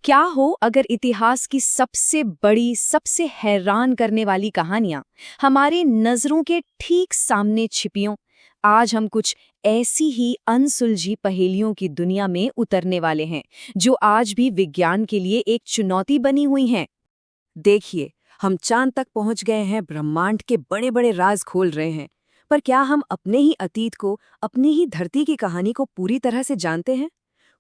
क्या हो अगर इतिहास की सबसे बड़ी, सबसे हैरान करने वाली कहानियां हमारे नजरों के ठीक सामने छिपी हों। आज हम कुछ ऐसी ही अनसुलझी पहेलियों की दुनिया में उतरने वाले हैं, जो आज भी विज्ञान के लिए एक चुनौती बनी हुई हैं। देखिए, हम चांद तक पहुंच गए हैं, ब्रह्मांड के बड़े बड़े राज खोल रहे हैं। पर क्या हम अपने ही अतीत को, अपनी ही धरती की कहानी को पूरी तरह से जानते हैं?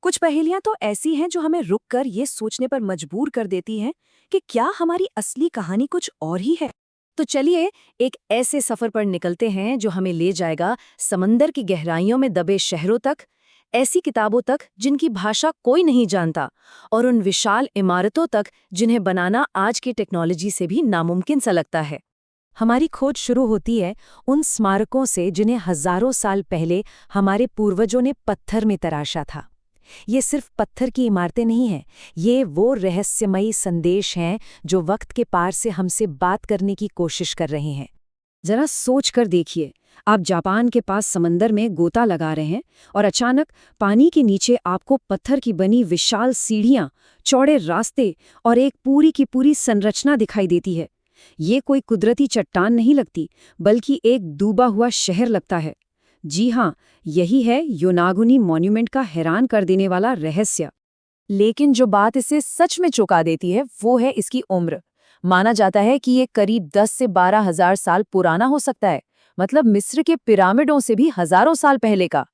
कुछ पहेलियां तो ऐसी हैं जो हमें रुककर ये सोचने पर मजबूर कर देती हैं कि क्या हमारी असली कहानी कुछ और ही है। तो चलिए एक ऐसे सफर पर निकलते हैं जो हमें ले जाएगा समंदर की गहराइयों में दबे शहरों तक, ऐसी किताबों तक जिनकी भाषा कोई नहीं जानता, और उन विशाल इमारतों तक जिन्हें बनाना आज की टेक्नोलॉजी से भी नामुमकिन सा लगता है। हमारी खोज शुरू होती है उन स्मारकों से जिन्हें हजारों साल पहले हमारे पूर्वजों ने पत्थर में तराशा था। ये सिर्फ पत्थर की इमारतें नहीं हैं, ये वो रहस्यमयी संदेश हैं जो वक्त के पार से हमसे बात करने की कोशिश कर रहे हैं। जरा सोच कर देखिए, आप जापान के पास समंदर में गोता लगा रहे हैं और अचानक पानी के नीचे आपको पत्थर की बनी विशाल सीढ़ियां, चौड़े रास्ते और एक पूरी की पूरी संरचना दिखाई देती है। ये कोई कुदरती चट्टान नहीं लगती, बल्कि एक डूबा हुआ शहर लगता है। जी हाँ, यही है योनागुनी मॉन्यूमेंट का हैरान कर देने वाला रहस्य। लेकिन जो बात इसे सच में चौंका देती है वो है इसकी उम्र। माना जाता है कि ये करीब 10 से 12 हजार साल पुराना हो सकता है, मतलब मिस्र के पिरामिडों से भी हजारों साल पहले का।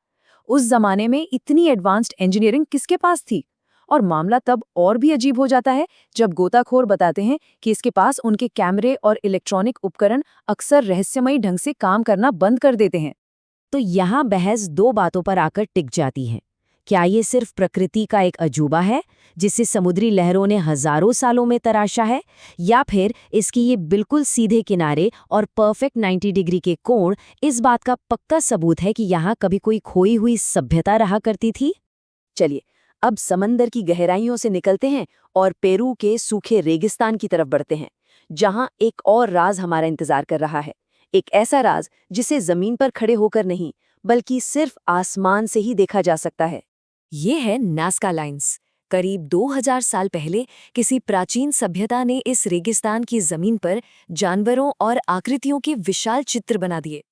उस जमाने में इतनी एडवांस्ड इंजीनियरिंग किसके पास थी? और मामला तब और भी अजीब हो जाता है जब गोताखोर बताते हैं कि इसके पास उनके कैमरे और इलेक्ट्रॉनिक उपकरण अक्सर रहस्यमयी ढंग से काम करना बंद कर देते हैं। तो यहाँ बहस दो बातों पर आकर टिक जाती है। क्या ये सिर्फ प्रकृति का एक अजूबा है जिसे समुद्री लहरों ने हजारों सालों में तराशा है, या फिर इसकी ये बिल्कुल सीधे किनारे और परफेक्ट 90 डिग्री के कोण इस बात का पक्का सबूत है कि यहाँ कभी कोई खोई हुई सभ्यता रहा करती थी? चलिए अब समंदर की गहराइयों से निकलते हैं और पेरू के सूखे रेगिस्तान की तरफ बढ़ते हैं, जहां एक और राज हमारा इंतजार कर रहा है। एक ऐसा राज जिसे जमीन पर खड़े होकर नहीं, बल्कि सिर्फ आसमान से ही देखा जा सकता है। ये है नाज़का लाइन्स। करीब 2000 साल पहले किसी प्राचीन सभ्यता ने इस रेगिस्तान की जमीन पर जानवरों और आकृतियों के विशाल चित्र बना दिए।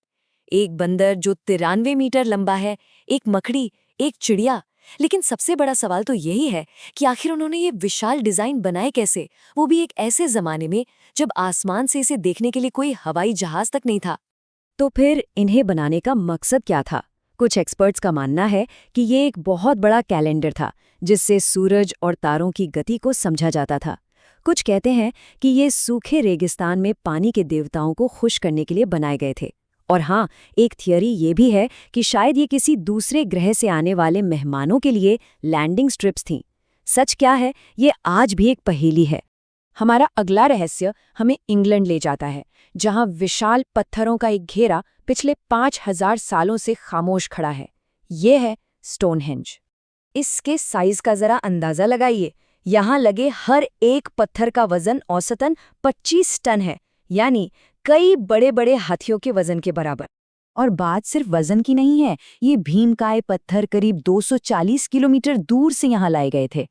एक बंदर जो 93 मीटर लंबा है, एक मकड़ी, एक चिड़िया। लेकिन सबसे बड़ा सवाल तो यही है कि आखिर उन्होंने ये विशाल डिजाइन बनाए कैसे, वो भी एक ऐसे जमाने में जब आसमान से इसे देखने के लिए कोई हवाई जहाज तक नहीं था। तो फिर इन्हें बनाने का मकसद क्या था? कुछ एक्सपर्ट्स का मानना है कि ये एक बहुत बड़ा कैलेंडर था जिससे सूरज और तारों की गति को समझा जाता था। कुछ कहते हैं कि ये सूखे रेगिस्तान में पानी के देवताओं को खुश करने के लिए बनाए गए थे। और हाँ, एक थियरी ये भी है कि शायद ये किसी दूसरे ग्रह से आने वाले मेहमानों के लिए लैंडिंग स्ट्रिप्स थीं। सच क्या है, ये आज भी एक पहेली है। हमारा अगला रहस्य हमें इंग्लैंड ले जाता है, जहां विशाल पत्थरों का एक घेरा पिछले 5000 सालों से खामोश खड़ा है। ये है स्टोनहेंज। इसके साइज का जरा अंदाजा लगाइए। यहाँ लगे हर एक पत्थर का वजन औसतन 25 टन है, यानी कई बड़े बड़े हाथियों के वजन के बराबर। और बात सिर्फ वजन की नहीं है, ये भीमकाय पत्थर करीब 240 किलोमीटर दूर से यहाँ लाए गए थे।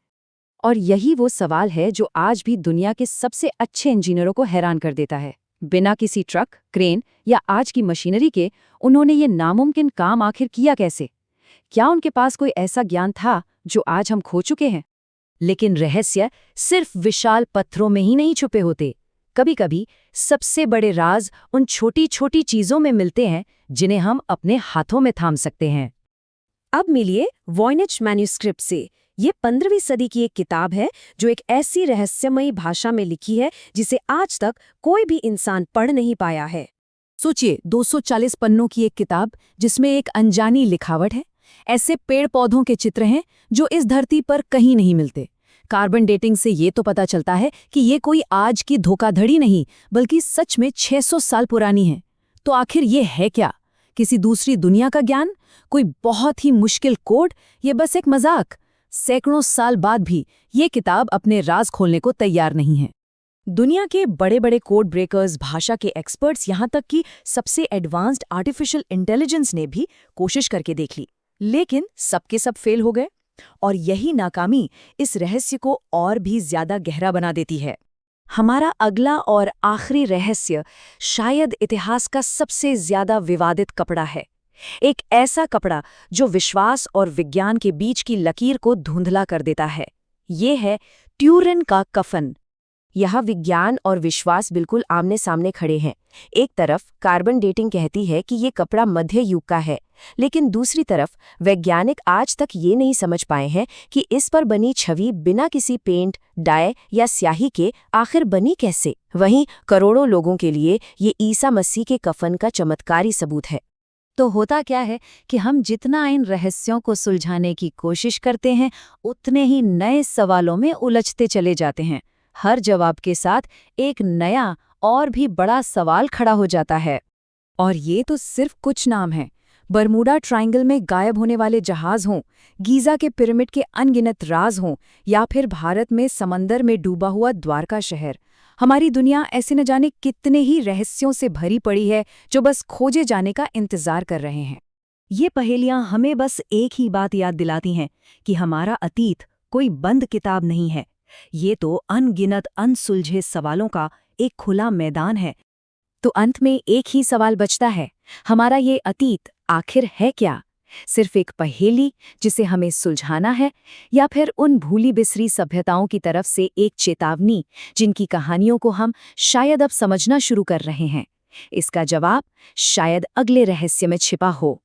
और यही वो सवाल है जो आज भी दुनिया के सबसे अच्छे इंजीनियरों को हैरान कर देता है। बिना किसी ट्रक, क्रेन या आज की मशीनरी के उन्होंने ये नामुमकिन काम आखिर किया कैसे? क्या उनके पास कोई ऐसा ज्ञान था जो आज हम खो चुके हैं? लेकिन रहस्य सिर्फ विशाल पत्थरों में ही नहीं छुपे होते। कभी-कभी सबसे बड़े राज उन छोटी छोटी चीजों में मिलते हैं जिन्हें हम अपने हाथों में थाम सकते हैं। अब मिलिए वॉयनेज मैन्यूस्क्रिप्ट से। ये 15वीं सदी की एक किताब है जो एक ऐसी रहस्यमयी भाषा में लिखी है जिसे आज तक कोई भी इंसान पढ़ नहीं पाया है। सोचिए, 240 पन्नों की एक किताब जिसमें एक अनजानी लिखावट है, ऐसे पेड़ पौधों के चित्र हैं जो इस धरती पर कहीं नहीं मिलते। कार्बन डेटिंग से ये तो पता चलता है कि ये कोई आज की धोखाधड़ी नहीं, बल्कि सच में 600 साल पुरानी है। तो आखिर ये है क्या? किसी दूसरी दुनिया का ज्ञान? कोई बहुत ही मुश्किल कोड? ये बस एक मजाक? सैकड़ों साल बाद भी ये किताब अपने राज खोलने को तैयार नहीं है। दुनिया के बड़े बड़े कोड ब्रेकर्स, भाषा के एक्सपर्ट्स, यहाँ तक कि सबसे एडवांस्ड आर्टिफिशियल इंटेलिजेंस ने भी कोशिश करके देख ली, लेकिन सबके सब फेल हो गए। और यही नाकामी इस रहस्य को और भी ज्यादा गहरा बना देती है। हमारा अगला और आखिरी रहस्य शायद इतिहास का सबसे ज्यादा विवादित कपड़ा है। एक ऐसा कपड़ा जो विश्वास और विज्ञान के बीच की लकीर को धुंधला कर देता है। ये है ट्यूरिन का कफन। यहाँ विज्ञान और विश्वास बिल्कुल आमने सामने खड़े हैं। एक तरफ कार्बन डेटिंग कहती है कि ये कपड़ा मध्य युग का है, लेकिन दूसरी तरफ वैज्ञानिक आज तक ये नहीं समझ पाए हैं कि इस पर बनी छवि बिना किसी पेंट, डाई या स्याही के आखिर बनी कैसे। वहीं करोड़ों लोगों के लिए ये ईसा मसीह के कफन का चमत्कारी सबूत है। तो होता क्या है कि हम जितना इन रहस्यों को सुलझाने की कोशिश करते हैं, उतने ही नए सवालों में उलझते चले जाते हैं। हर जवाब के साथ एक नया और भी बड़ा सवाल खड़ा हो जाता है। और ये तो सिर्फ कुछ नाम हैं। बरमूडा ट्रायंगल में गायब होने वाले जहाज हों, गीज़ा के पिरामिड के अनगिनत राज हों, या फिर भारत में समंदर में डूबा हुआ द्वारका शहर, हमारी दुनिया ऐसे न जाने कितने ही रहस्यों से भरी पड़ी है जो बस खोजे जाने का इंतजार कर रहे हैं। ये पहेलियां हमें बस एक ही बात याद दिलाती हैं कि हमारा अतीत कोई बंद किताब नहीं है। ये तो अनगिनत अनसुलझे सवालों का एक खुला मैदान है। तो अंत में एक ही सवाल बचता है, हमारा ये अतीत आखिर है क्या? सिर्फ एक पहेली जिसे हमें सुलझाना है, या फिर उन भूली बिसरी सभ्यताओं की तरफ से एक चेतावनी जिनकी कहानियों को हम शायद अब समझना शुरू कर रहे हैं? इसका जवाब शायद अगले रहस्य में छिपा हो।